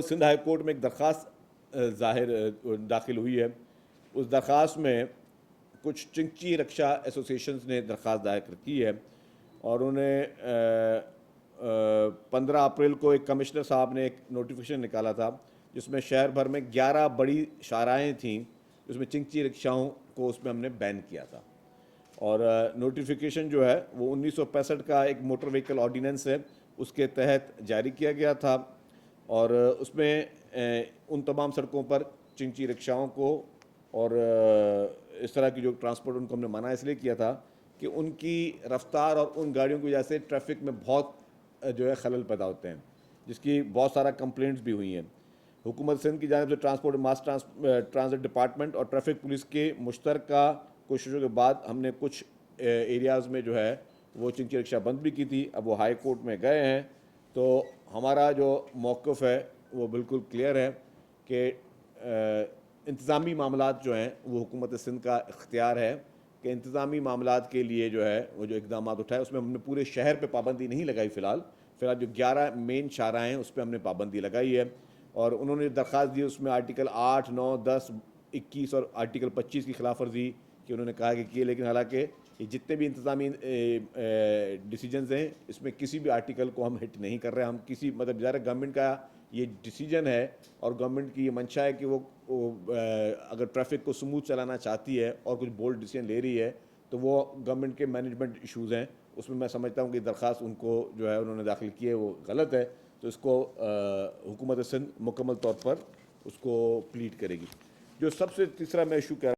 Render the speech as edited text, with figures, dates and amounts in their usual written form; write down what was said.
Sindh high court में एक दरख्वास्त दाखिल हुई है। उस दरख्वास्त में कुछ चिंची रक्षा एसोसिएशंस ने दरख्वास्त दायर की है और उन्हें 15 अप्रैल को एक कमिश्नर साहब ने एक नोटिफिकेशन निकाला था जिसमें शहर भर में 11 बड़ी शाराएँ थीं, जिसमें चिंची रिक्शाओं को उसमें हमने बैन किया था। और नोटिफिकेशन जो है वो 1965 का एक मोटर व्हीकल ऑर्डिनेंस है, उसके तहत जारी किया गया था। और उसमें उन तमाम सड़कों पर चिंची रिक्शाओं को और इस तरह की जो ट्रांसपोर्ट उनको हमने मना इसलिए किया था कि उनकी रफ्तार और उन गाड़ियों की वजह से ट्रैफिक में बहुत जो है खलल पैदा होते हैं, जिसकी बहुत सारा कंप्लेंट्स भी हुई हैं। हुकूमत सिंध की जानिब से ट्रांसपोर्ट मास ट्रांजिट डिपार्टमेंट और ट्रैफिक पुलिस के मुश्तरका कोशिशों के बाद हमने कुछ एरियाज़ में जो है वो चिंची रिक्शा बंद भी की थी। अब वो हाई कोर्ट में गए हैं, तो हमारा जो मौक़िफ़ है वो बिल्कुल क्लियर है कि इंतज़ामी मामलात जो हैं वो हुकूमत सिंध का इख्तियार है कि इंतज़ामी मामलात के लिए जो है वो जो इक़दाम उठाए, उसमें हमने पूरे शहर पे पाबंदी नहीं लगाई। फ़िलहाल जो 11 मेन शाहराह हैं उस पर हमने पाबंदी लगाई है। और उन्होंने दरख्वास्त दी उसमें आर्टिकल 8, 9, 10, 21 और आर्टिकल 25 की खिलाफ वर्जी की उन्होंने कहा कि की, लेकिन हालांकि ये जितने भी इंतज़ामी डिसीजंस हैं इसमें किसी भी आर्टिकल को हम हिट नहीं कर रहे। हम किसी मतलब ज़ाहिर गवर्नमेंट का ये डिसीजन है और गवर्नमेंट की ये मंशा है कि वो अगर ट्रैफिक को स्मूथ चलाना चाहती है और कुछ बोल्ड डिसीजन ले रही है तो वो गवर्नमेंट के मैनेजमेंट इश्यूज़ हैं, उसमें मैं समझता हूँ कि दरख्वास्त उनको जो है उन्होंने दाखिल की है वो गलत है। तो इसको हुकूमत सिंध मुकम्मल तौर पर उसको प्लीट करेगी। जो सबसे तीसरा मैं इशू कह